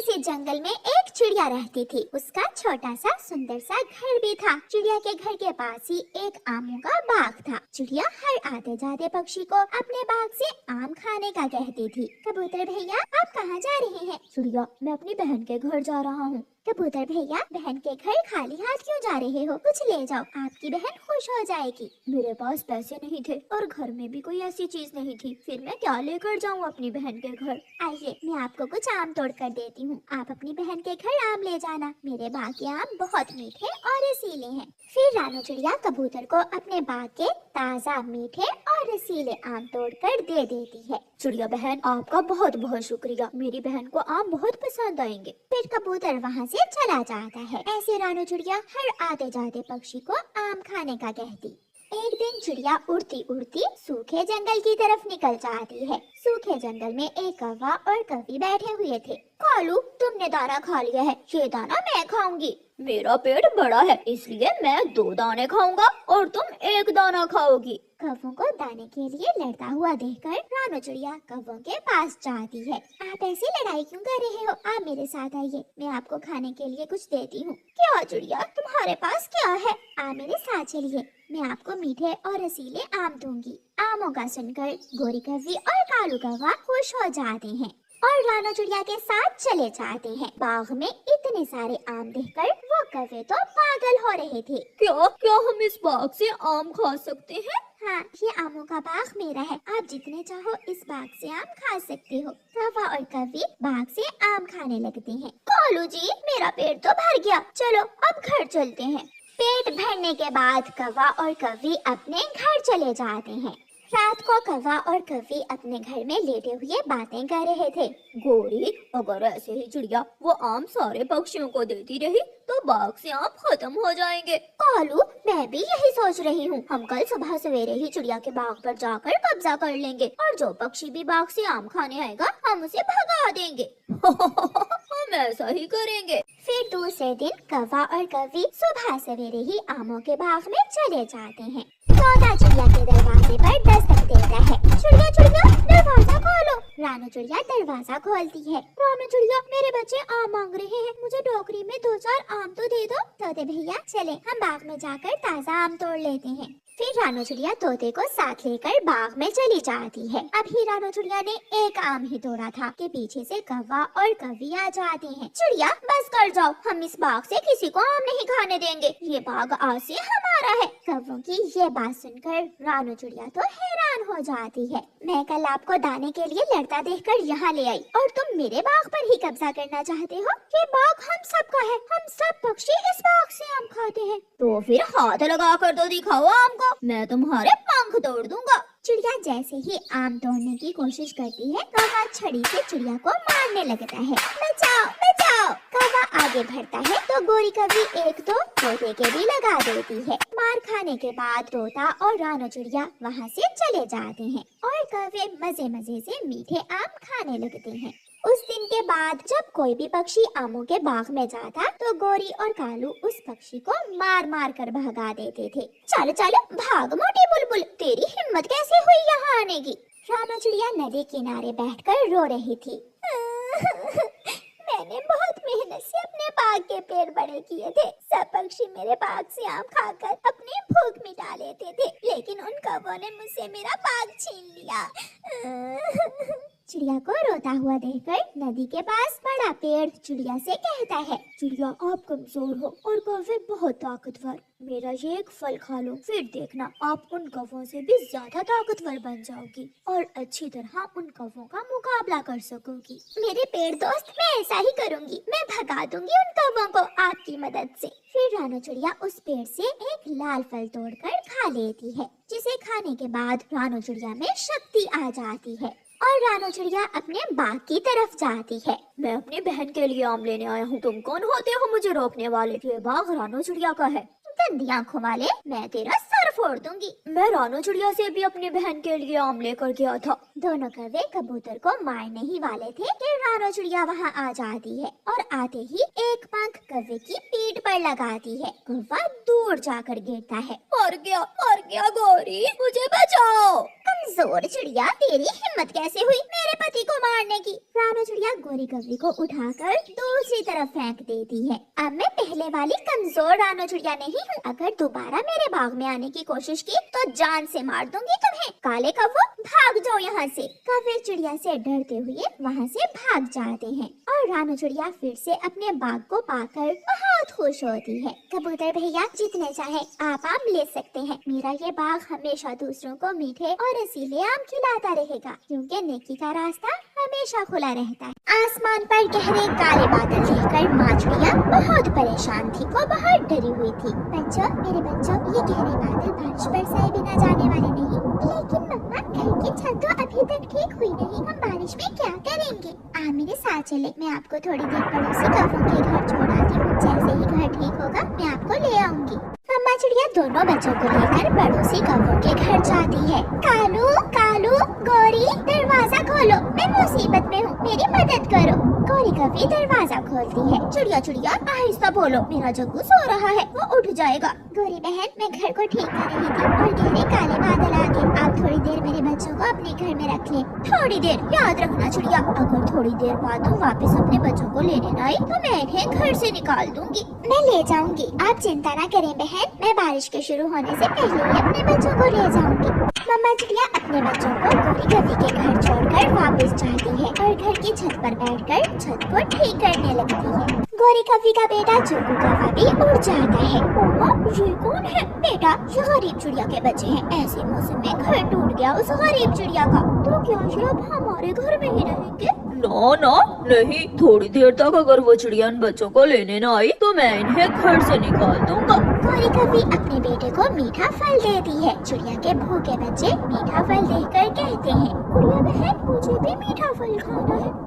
किसी जंगल में एक चिड़िया रहती थी। उसका छोटा सा सुंदर सा घर भी था। चिड़िया के घर के पास ही एक आमों का बाग था। चिड़िया हर आते जाते पक्षी को अपने बाग से आम खाने का कहती थी। कबूतर भैया, आप कहाँ जा रहे हैं? चिड़िया, मैं अपनी बहन के घर जा रहा हूँ। कबूतर भैया, बहन के घर खाली हाथ क्यों जा रहे हो? कुछ ले जाओ, आपकी बहन खुश हो जाएगी। मेरे पास पैसे नहीं थे और घर में भी कोई ऐसी चीज नहीं थी, फिर मैं क्या लेकर जाऊँ अपनी बहन के घर। आइए, मैं आपको कुछ आम तोड़ कर देती हूँ। आप अपनी बहन के घर आम ले जाना। मेरे बाग के आम बहुत मीठे और रसीले हैं। फिर रानू चिड़िया कबूतर को अपने बाग के ताज़ा मीठे और रसीले आम तोड़कर दे देती है। चिड़िया बहन, आपका बहुत बहुत शुक्रिया। मेरी बहन को आम बहुत पसंद आएंगे। फिर कबूतर वहाँ से चला जाता है। ऐसे रानू चिड़िया हर आते जाते पक्षी को आम खाने का कहती। एक दिन चिड़िया उड़ती उड़ती सूखे जंगल की तरफ निकल जाती है। सूखे जंगल में एक कौवा और कौवी बैठे हुए थे। कालू, तुमने दाना खा लिया है, ये दाना मैं खाऊंगी। मेरा पेट बड़ा है, इसलिए मैं 2 दाने खाऊंगा और तुम 1 दाना खाओगी। कौवों को दाने के लिए लड़ता हुआ देखकर रानू चिड़िया कौवों के पास जाती है। आप ऐसी लड़ाई क्यों कर रहे हो? आप मेरे साथ आइए, मैं आपको खाने के लिए कुछ देती हूँ। क्या चिड़िया, तुम्हारे पास क्या है? आप मेरे साथ चलिए, मैं आपको मीठे और रसीले आम दूंगी। आमों का सुनकर गोरी कौवी और कालू कौवा खुश हो जाते हैं और रानू चिड़िया के साथ चले जाते हैं। बाग में इतने सारे आम देखकर वो कौवे तो पागल हो रहे थे। क्या क्या हम इस बाग से आम खा सकते हैं? हाँ, ये आमों का बाग मेरा है। आप जितने चाहो इस बाग से आम खा सकते हो। कौवा और कौवी बाग से आम खाने लगते हैं। कालू जी, मेरा पेट तो भर गया, चलो अब घर चलते हैं। पेट भरने के बाद कौवा और कौवी अपने घर चले जाते हैं। रात को कौवा और कौवी अपने घर में लेटे हुए बातें कर रहे थे। गोरी, अगर ऐसे ही चिड़िया वो आम सारे पक्षियों को देती रही तो बाग से आम खत्म हो जाएंगे। कालू, मैं भी यही सोच रही हूँ। हम कल सुबह सवेरे ही चिड़िया के बाग पर जाकर कब्जा कर लेंगे और जो पक्षी भी बाग से आम खाने आएगा हम उसे भगा देंगे। हम ऐसा ही करेंगे। फिर दूसरे दिन कौवा और कौवी सुबह सवेरे ही आमों के बाग में चले जाते हैं। तोता चिड़िया के दरवाजे पर दस्तक देता है। चिड़िया चिड़िया, दरवाजा खोलो। रानू चिड़िया दरवाजा खोलती है। रानू चिड़िया, मेरे बच्चे आम मांग रहे हैं, मुझे टोकरी में 2-4 आम तो दे दो। तोते भैया, चले हम बाग में जाकर ताज़ा आम तोड़ लेते हैं। फिर रानू चिड़िया तोते को साथ लेकर बाग में चली जाती है। अभी रानू चिड़िया ने एक आम ही तोड़ा था कि पीछे से कौवा और कौवी आ जाते हैं। चिड़िया, बस कर जाओ, हम इस बाग से किसी को आम नहीं खाने देंगे, ये बाग आज से हमारा है। कौवों की ये बात सुनकर रानू चिड़िया तो हैरान हो जाती है। मैं कल आपको दाने के लिए लड़ता देखकर यहाँ ले आई और तुम मेरे बाग पर ही कब्जा करना चाहते हो? ये बाग हम सबका है, हम सब पक्षी इस बाग से आम खाते हैं। तो फिर हाथ लगा कर तो दिखाओ आम को, मैं तुम्हारे पंख तोड़ दूंगा। चिड़िया जैसे ही आम तोड़ने की कोशिश करती है, कौवा छड़ी से चिड़िया को मारने लगता है। बचाओ बचाओ। कौवा आगे बढ़ता है तो गोरी कौवी एक तो तोते के भी लगा देती है। मार खाने के बाद तोता और रानू चिड़िया वहाँ से चले जाते हैं और कौवे मजे मजे से मीठे आम खाने लगते हैं। उस दिन के बाद जब कोई भी पक्षी आमों के बाग में जाता तो गोरी और कालू उस पक्षी को मार मार कर भगा देते थे। चलो चलो भाग मोटी बुलबुल, तेरी हिम्मत कैसे हुई यहाँ आने की? रानू चिड़िया नदी किनारे बैठकर रो रही थी। मैंने बहुत मेहनत से अपने बाग के पेड़ बड़े किए थे। सब पक्षी मेरे बाग से आम खाकर अपनी भूख मिटा लेते थे, लेकिन उन कौवों ने मुझसे मेरा बाग छीन लिया। चिड़िया को रोता हुआ देखकर नदी के पास बड़ा पेड़ चिड़िया से कहता है, चिड़िया, आप कमजोर हो और कौवे बहुत ताकतवर। मेरा ये एक फल खा लो, फिर देखना आप उन कौवों से भी ज्यादा ताकतवर बन जाओगी और अच्छी तरह उन कौवों का मुकाबला कर सकोगी। मेरे पेड़ दोस्त, मैं ऐसा ही करूँगी। मैं भगा दूंगी उन कौवों को आपकी मदद से। फिर रानू चिड़िया उस पेड़ से एक लाल फल तोड़कर खा लेती है, जिसे खाने के बाद रानू चिड़िया में शक्ति आ जाती है और रानू चिड़िया अपने बाग की तरफ जाती है। मैं अपनी बहन के लिए आम लेने आया हूँ, तुम कौन होते हो मुझे रोकने वाले? ये बाग रानू चिड़िया का है। गंदी आंखों वाले, मैं तेरा सर फोड़ दूंगी। मैं रानू चिड़िया से भी अपनी बहन के लिए आम लेकर गया था। दोनों कौवे कबूतर को मारने ही वाले थे कि रानू चिड़िया वहाँ आ जाती है और आते ही एक पंख कौवे की पीठ पर लगाती है। कौवा दूर जाकर गिरता है। मर गया गोरी, मुझे बचाओ। कमजोर चिड़िया, तेरी हिम्मत कैसे हुई मेरे पति को मारने की। रानू चिड़िया गोरी कौवी को उठाकर दूसरी तरफ फेंक देती है। अब मैं पहले वाली कमजोर रानू चिड़िया नहीं हूँ। अगर दोबारा मेरे बाग में आने की कोशिश की तो जान से मार दूंगी तुम्हें। काले कौवो, भाग जाओ यहाँ से। कौवे चिड़िया से डरते हुए वहाँ से भाग जाते हैं और रानू चिड़िया फिर से अपने बाग को पाकर बहुत खुश होती है। कबूतर भैया, जितने चाहे आप आम ले सकते हैं। मेरा ये बाग हमेशा दूसरों को मीठे और रसीले आम खिलाता रहेगा, क्योंकि नेकी का रास्ता हमेशा खुला रहता है। आसमान पर गहरे काले बादल देखकर माँ चिड़िया बहुत परेशान थी, वो बहुत डरी हुई थी। बच्चों, मेरे बच्चों, ये गहरे बादल बारिश बरसाए बिना जाने वाले नहीं। लेकिन मम्मा, घर की छत तो अभी तक ठीक हुई नहीं, हम बारिश में क्या करेंगे? आप मेरे साथ चले, मैं आपको थोड़ी देर पड़ोसी कौवों के घर छोड़ आती हूँ। जैसे ही घर ठीक होगा मैं आपको ले आऊंगी। मम्मा चिड़िया दोनों बच्चों को लेकर पड़ोसी कौवों के घर जाती है। कालू, कालू, गौरी, दरवाजा खोलो, मैं मुसीबत में हूँ, मेरी मदद करो। गौरी कौवी दरवाजा खोलती है। चिड़िया चिड़िया, आहिस्ता बोलो, मेरा जग्गू सो रहा है, वो उठ जाएगा। गौरी बहन, मैं घर को ठीक कर रही थी और गहरे काले बादल आ गए। आप थोड़ी देर मेरे बच्चों को अपने घर में रख लें। थोड़ी देर, याद रखना चिड़िया, अगर थोड़ी देर बाद तुम वापस अपने बच्चों को लेने न आई तो मैं इन्हें घर से निकाल दूंगी। मैं ले जाऊंगी, आप चिंता न करें बहन, मैं बारिश के शुरू होने से पहले ही अपने बच्चों को ले जाऊंगी। मम्मा चिड़िया अपने बच्चों को गौरी कौवी के घर छोड़कर वापस जाती है और घर की छत पर बैठकर छत को ठीक करने लगती है। गौरी कौवी का बेटा जग्गू कौवा भी उड़ जाता है। मम्मा, ये कौन है? बेटा, ये गरीब चिड़िया के बच्चे हैं। ऐसे मौसम में घर टूट गया उस गरीब चिड़िया का, तो क्या ये अब हमारे घर में ही रहेंगे? ना ना नहीं, थोड़ी देर तक अगर वो चिड़िया इन बच्चों को लेने न आई तो मैं इन्हें घर से निकाल दूंगा। गौरी कौवी अपने बेटे को मीठा फल देती है। चिड़िया के भूखे बच्चे मीठा फल देखकर कहते हैं, गुड़िया बहन, मुझे भी मीठा फल खाना है।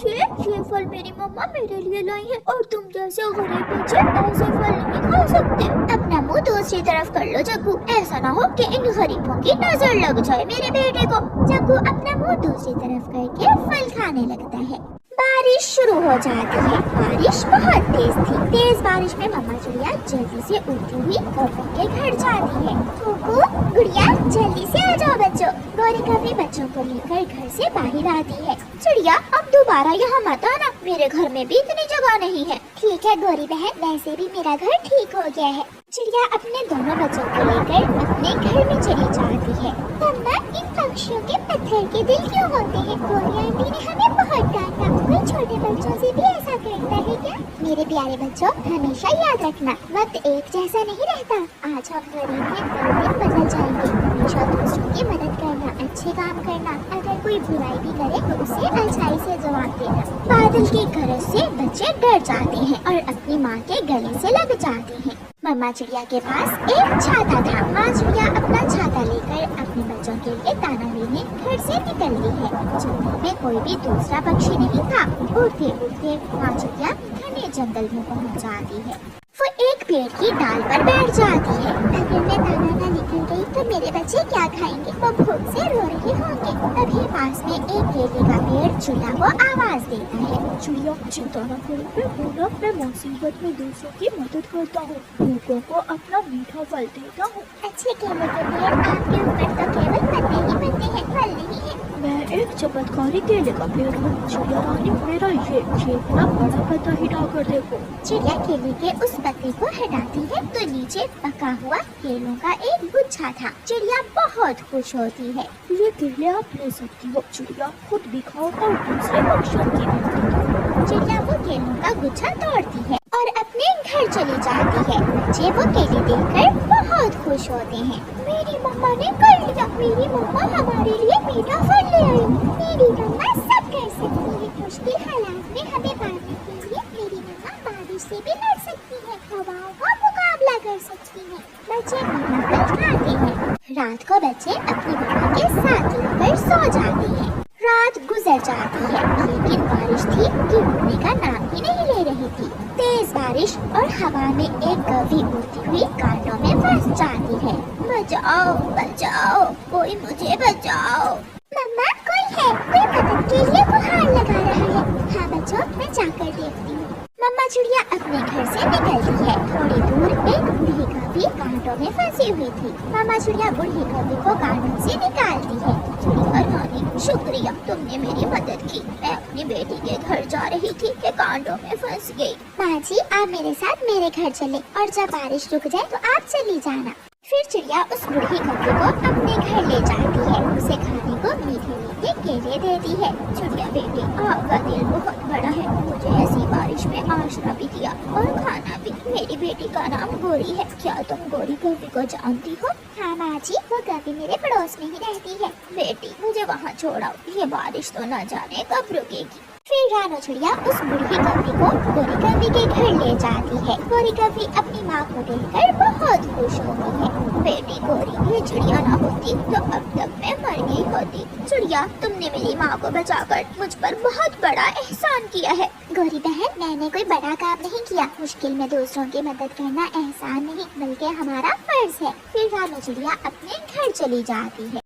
ये फल मेरी मम्मा मेरे लिए लाई है और तुम जैसे गरीब बच्चे ऐसे फल नहीं खा सकते। अपना मुंह दूसरी तरफ कर लो जग्गू, ऐसा ना हो कि इन गरीबों की नजर लग जाए मेरे बेटे को। जग्गू अपना मुंह दूसरी तरफ करके फल खाने लगता है। बारिश शुरू हो जाती है। बारिश बहुत तेज थी। तेज बारिश में मम्मा चिड़िया जल्दी से उड़ती हुई कौवों के घर जाती है। कुकू, गुड़िया, जल्दी से आ जाओ बच्चों। गौरी कौवी बच्चों को लेकर घर से बाहर आती है। चिड़िया, अब दोबारा यहाँ मत आना, मेरे घर में भी इतनी जगह नहीं है। ठीक है गौरी बहन, वैसे भी मेरा घर ठीक हो गया है। चिड़िया अपने दोनों बच्चों को लेकर अपने घर में चली जाती है। मम्मा, इन पक्षियों के पत्थर के दिल क्यों होते हैं? गौरी आंटी ने हमें बहुत डांटा। कोई छोटे बच्चों से भी ऐसा करता है क्या? मेरे प्यारे बच्चों, हमेशा याद रखना, वक्त एक जैसा नहीं रहता। आज हम गरीब हैं, कल दिन बदल जाएंगे। हमेशा दूसरों की मदद करना, अच्छे काम करना, अगर कोई बुराई भी करे तो उसे अच्छाई से जवाब देना। बादल की गरज से बच्चे डर जाते हैं और अपनी माँ के गले से लग जाते हैं। मम्मा चिड़िया के पास एक छाता था। माँ चिड़िया अपना छाता लेकर अपने बच्चों के लिए दाना लेने घर से निकलती है। जंगल में कोई भी दूसरा पक्षी नहीं था। उड़ते उड़ते माँ चिड़िया घने जंगल में पहुँच जाती है। वो एक पेड़ की डाल पर बैठ जाती है। अगर मैं दाना न लेकर गई तो मेरे बच्चे क्या खाएंगे? वो भूख से रो रहे होंगे। तभी पास में एक केले का पेड़ चिड़िया को आवाज देता है। चिड़िया, चिंता न करो, मैं मुसीबत में दूसरों की मदद करता हूँ, भूखों को अपना मीठा फल देता हूँ। अच्छे केले के पेड़ आपके ऊपर तो केवल पत्ते ही बनते हैं, फल नहीं है। मैं एक चमत्कारी केले का पेड़ हूँ। चिड़िया रानी, मेरा ये अपना बड़ा पत्ता हिला कर देखो। चिड़िया केले के उस पत्ते को हटाती है तो नीचे पका हुआ केलों का एक गुच्छा था। चिड़िया बहुत खुश होती है। ये केले आप ले सकती हो चिड़िया, खुद भी खाओ और दूसरे पक्षियों की भी मदद करो। चिड़िया वो केलों का गुच्छा तोड़ती है और अपने घर चली जाती है। बच्चे वो केले देखकर बहुत खुश होते हैं। मेरी मम्मा ने कर लिया, मेरी मम्मा हमारे लिए मीठा फल ले आई। मेरी मम्मा सब कर सकती है। मुश्किल हालात में हमें पाने के लिए मेरी मम्मा बारिश से भी लड़ सकती है, हवाओं का मुकाबला कर सकती है। बच्चे मीठा फल खाते हैं। रात को बच्चे अपनी मम्मा के साथ लगकर सो जाते हैं। रात गुजर जाती है, लेकिन बारिश थी कि रुकने का नाम ही नहीं ले रही थी। तेज बारिश और हवा में एक कौवी उड़ती हुई कांटों में फंस जाती है। बचाओ बचाओ, कोई मुझे बचाओ। मम्मा, कोई है, कोई मदद के लिए गुहार लगा रहा है। हाँ बच्चों, मैं जाकर देखती हूँ। मम्मा चिड़िया अपने घर से निकलती है। थोड़ी दूर एक बूढ़ी कौवी कांटों में फंसी हुई थी। मामा चिड़िया बूढ़ी कौवे को कांटों से निकालती है। चिड़िया रानी, शुक्रिया, तुमने मेरी मदद की। मैं अपनी बेटी के घर जा रही थी कि कांटों में फंस गई। माँ जी, आप मेरे साथ मेरे घर चले और जब बारिश रुक जाए तो आप चली जाना। फिर चिड़िया उस बूढ़ी कौवे को अपने घर ले जाती है। उसे खाने को मीठे मीठे केले देती है। चिड़िया बेटी, आपका दिल बहुत बड़ा है, मुझे ऐसी बारिश में आश्रय भी दिया और खाना भी। मेरी बेटी का नाम गोरी है, क्या तुम गोरी कौवे को जानती हो? हाँ माँ जी, वो कभी मेरे पड़ोस में ही रहती है। बेटी, मुझे वहाँ छोड़ाओ, ये बारिश तो न जाने कब रुकेगी। फिर रानो चिड़िया उस बूढ़ी कौवी को गोरी कौवी के घर ले जाती है। गोरी कौवी अपनी माँ को देखकर बहुत खुश होती है। बेटी गोरी, ये चिड़िया ना होती तो अब तक मैं मर गई होती। चिड़िया, तुमने मेरी माँ को बचाकर मुझ पर बहुत बड़ा एहसान किया है। गोरी बहन, मैंने कोई बड़ा काम नहीं किया। मुश्किल में दूसरों की मदद करना एहसान नहीं बल्कि हमारा फर्ज है। फिर रानो चिड़िया अपने घर चली जाती है।